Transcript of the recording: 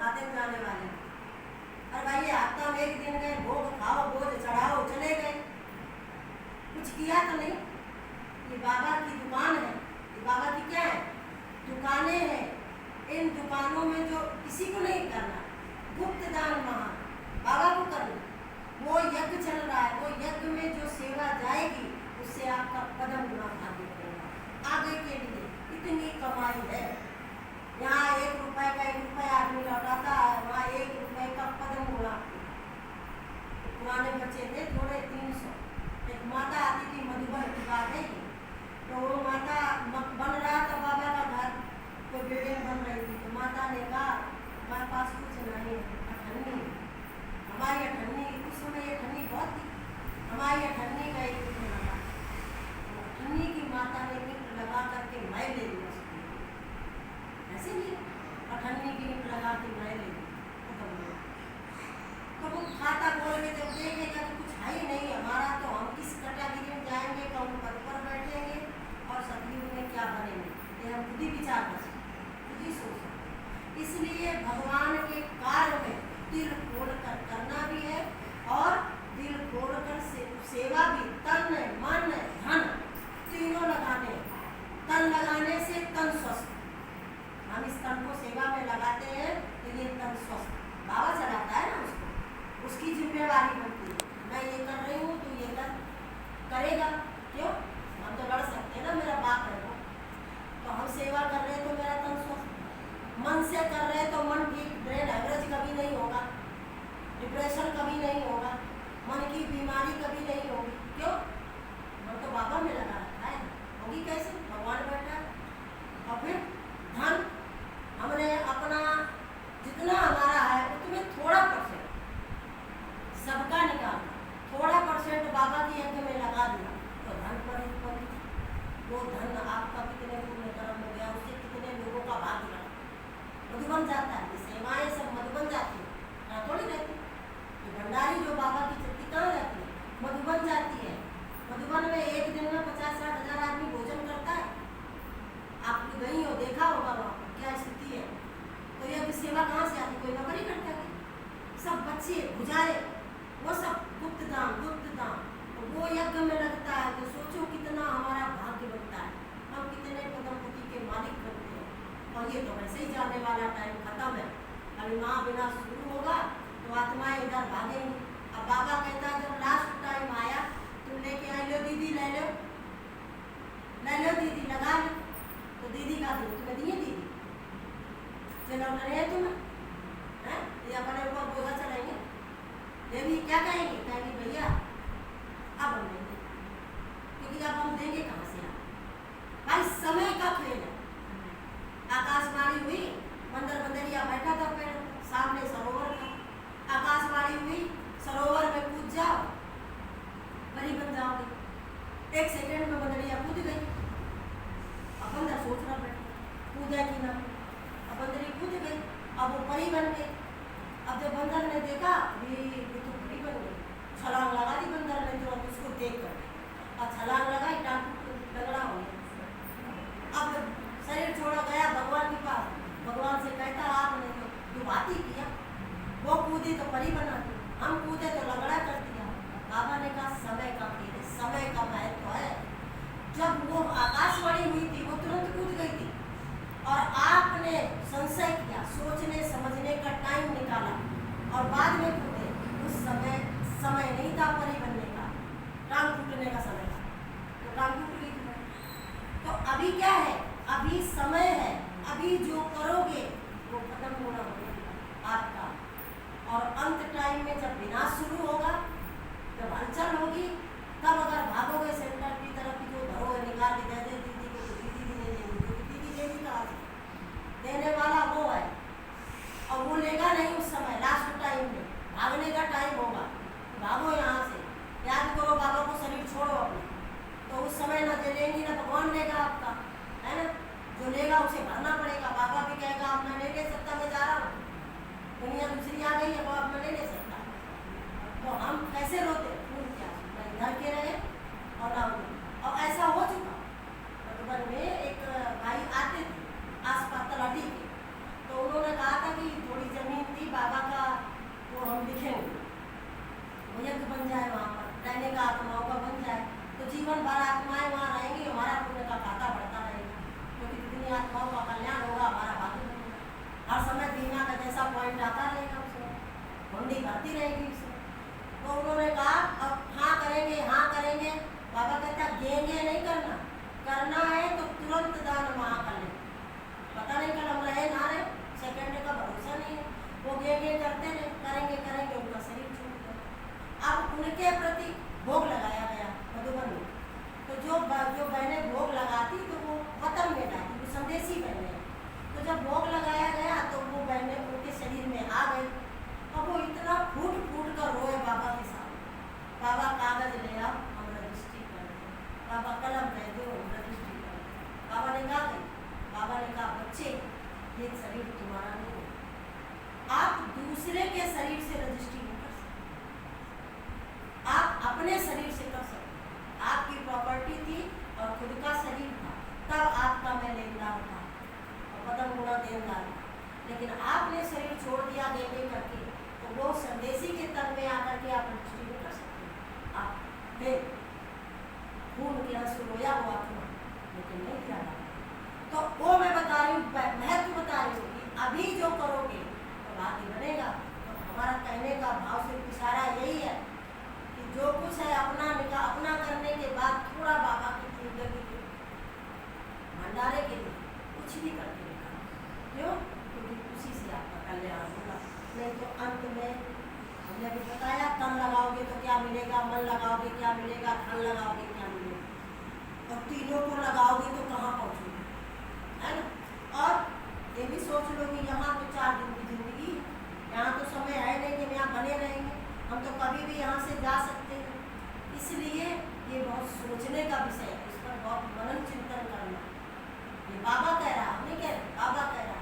खाते जाने वाले। और भाई हफ्ता में एक दिन गए, भोग खाओ, बोझ चढ़ाओ, चले गए, कुछ किया तो नहीं। ये बाबा की दुकान है, ये बाबा की क्या है, दुकानें हैं। इन दुकानों में जो किसी को नहीं करना, गुप्त दान महान बाबा को करना। वो यज्ञ चल रहा है, वो यज्ञ में जो सेवा जाएगी उससे आपका कदम गुना भाग्य करेगा। आगे के लिए इतनी कमाई है। यहाँ 1 रुपए का 1 रुपया आदमी लौटाता है, वहाँ 1 रुपए का कदम गुना। पुराने बच्चे थे थोड़े 300, एक माता आती थी, मधुबन की बात है, तो वो माता बन रहा था बाबा का घर, कोई बिल्डिंग बन रही थी, तो माता ने कहा हमारे पास कुछ नहीं है, अठन्नी, हमारी अठन्नी, उस समय ये अठन्नी बहुत थी, हमारी अठन्नी का 1 रुपया लगा। अठन्नी की माता ने ईंट लगा करके मैं ले लिया उसको, ऐसे नहीं अठन्नी की ईंट लगा के मैं ले ली, तो वो खाता खोल के जब देखेगा तो कुछ है ही नहीं हमारा, तो हम किस कैटेगरी में जाएंगे, कौन पद पर बैठेंगे और सतयुग में क्या बनेंगे, ये हम खुद ही विचार कर सकते, खुद ही सोच सकते। इसलिए भगवान के कार्य में दिल खोल कर करना भी है और दिल खोल कर सेवा भी, तन मन धन तीनों लगाने। तन लगाने से तन स्वस्थ, हम इस तन को सेवा में लगाते हैं तो ये तन स्वस्थ, बाबा चलाता है ना उसको, उसकी जिम्मेवारी बनती है। मैं ये कर रही हूँ तो ये करेगा, क्यों, हम तो लड़ सकते हैं ना, मेरा बाप है वो, तो हम सेवा कर रहे हैं तो मेरा तन स्वस्थ, मन से कर रहे हैं तो मन ठीक, ब्रेन एवरेज कभी नहीं होगा, डिप्रेशन कभी नहीं होगा, मन की बीमारी कभी नहीं होगी, क्यों, मन तो बाबा में लगा रखा है, होगी कैसे, भगवान बैठा है। और फिर धन, हमने अपना जितना हमारा है उसमें थोड़ा % सबका निकालना, थोड़ा % बाबा के यज्ञ में लगा दिया तो धन पर वो धन आपका कितने पुण्य कर्म हो गया, उससे कितने लोगों का भाग लगा, मधुबन जाता है। ये सेवाएं सब मधुबन जाती है, यहाँ थोड़ी रहती। ये भंडारी जो बाबा की चक्की कहाँ रहती है, मधुबन जाती है। मधुबन में एक दिन में 50-60 हज़ार आदमी भोजन करता है। आप गई हो, देखा होगा वहाँ पर क्या स्थिति है। तो यह सेवा कहाँ से आती, कोई नौकरी करता है, सब बच्चे गुजारे, वो सब गुप्त दान। तो वो यज्ञ में लगता है तो सोचो कितना हमारा भाग्य बनता है, हम कितने पदमपति के मालिक बनते हैं। और ये तो वैसे ही जाने वाला टाइम खत्म है, अभी माँ बिना शुरू होगा तो आत्माएं इधर भागेंगी। अब बाबा कहता है जब लास्ट टाइम आया तुम लेके आई, लो दीदी ले लो, दीदी लगा लो, तो दीदी का दूध तुम्हें दिए, दीदी चलो रहे तुम्हें है, ये अपने ऊपर बोझा चढ़ाएंगे, ये भी क्या कहेंगे, कहेंगे भैया अब हम देंगे, क्योंकि अब हम देंगे कहाँ से आप, भाई समय का खेल है। आकाशवाणी हुई, बंदरिया बैठा था पेड़ सामने सरोवर था, आकाशवाणी हुई, सरोवर में कूद जाओ, परी बन जाओगे। 1 सेकंड में बंदरिया कूद गई, अब बंदर सोच रहा बैठा कूदे कि ना, अब बंदरी कूद गई, अब वो परी बन गई। अब जब बंदर ने देखा ये तो परी बन गई, छलांग लगा दी बंदर ने तुरंत उसको देख कर, और छलांग लगाई, टांग लगड़ा हो गया। अब शरीर छोड़ा गया भगवान के पास, भगवान से कहता आपने तो बात ही किया, वो कूदी तो परी बना दी, हम कूदे तो लगड़ा कर दिया। बाबा ने कहा समय का खेल है, समय का महत्व है। जब वो आकाशवाणी हुई थी वो तुरंत कूद गई थी, और आपने संशय किया, सोचने समझने का टाइम निकाला और बाद में कूदे, उस समय नहीं था परी बनने का, टांग टूटने का समय था, तो टांग टूट गई थी। तो अभी क्या है, अभी समय है, अभी जो करोगे वो खत्म होना होगा आपका, और अंत टाइम में जब विनाश शुरू होगा, जब हलचल होगी, तब अगर भागोगे सेंटर की तरफ, जो धरोहर निकाल के दे दीदी को, तो दीदी नहीं देंगी, क्योंकि दीदी देगी कहाँ से, देने वाला वो है, और वो लेगा नहीं उस समय, लास्ट टाइम में भागने का टाइम होगा, भागो यहाँ से, याद करो बाबा को, शरीर छोड़ो अपने, तो उस समय ना दे लेंगी ना भगवान लेगा आपका, है ना, जो लेगा उसे भरना पड़ेगा। बाबा भी कहेगा आत्माओं का बन जाए तो जीवन भर आत्माएं वहाँ रहेंगी, हमारा पुण्य का खाता बढ़ता रहेगा, क्योंकि जितनी आत्माओं का कल्याण होगा हमारा भाग्य बनेगा। हर समय बीमा का जैसा पॉइंट आता रहेगा उसमें, हुंडी भरती रहेगी उसमें। तो उन्होंने कहा अब हाँ करेंगे, हाँ करेंगे। बाबा कहता गेंगे नहीं करना, करना है तो तुरंत दान वहाँ कर ले, पता नहीं कल हम रहे ना रहे, सेकंड का भरोसा नहीं है। वो गेंगे करते रहे, करेंगे करेंगे, उनका शरीर छूट गया। अब उनके प्रति भोग लगाया गया मधुबन में, तो जो बहनें भोग लगाती तो वो वतन में जाती, वो संदेशी बहनें। तो जब भोग लगाया गया तो वो बहनें उनके शरीर में आ गई। अब वो इतना फूट फूट कर रोए बाबा के सामने, बाबा कागज ले आओ हम रजिस्ट्री कर दें, बाबा कलम दे दो हम रजिस्ट्री कर दें। बाबा ने कहा गई, बाबा ने कहा बच्चे ये शरीर तुम्हारा नहीं है, आप दूसरे के शरीर से रजिस्ट्री नहीं कर सकते, आप अपने शरीर से कर सकते। आपकी प्रॉपर्टी थी और खुद का शरीर था, तब आपका मैं लेनदार था और पदम गुना देनदार था। लेकिन आपने शरीर छोड़ दिया देने करके, तो वो संदेशी के तन में आकर के आप रजिस्ट्री नहीं कर सकते। आप फिर खून के आंसू रोया हुआ था, लेकिन नहीं किया था। तो वो मैं बता रही हूँ, महत्व बता रही हूँ कि अभी जो करोगे तो भाग्य बनेगा। तो हमारा कहने का भाव से इशारा यही है कि जो कुछ है अपना निकाह, अपना करने के बाद थोड़ा बाबा की जिंदगी के भंडारे के लिए कुछ भी करके निकालो। क्यों? क्योंकि उसी से आपका कल्याण होगा। नहीं तो अंत में हमने भी बताया, तन लगाओगे तो क्या मिलेगा, मन लगाओगे क्या मिलेगा, धन लगाओगे क्या मिलेगा, और तीनों को लगाओगे तो कहाँ पहुँचोगे, है ना। और ये भी सोच लो कि यहाँ तो 4 दिन की जिंदगी है, यहाँ तो समय है नहीं कि हम यहाँ बने रहेंगे, हम तो कभी भी यहाँ से जा सकते हैं। इसलिए ये बहुत सोचने का विषय है, इस पर बहुत मनन चिंतन करना। ये बाबा कह रहा, हम नहीं कह रहे, बाबा कह रहा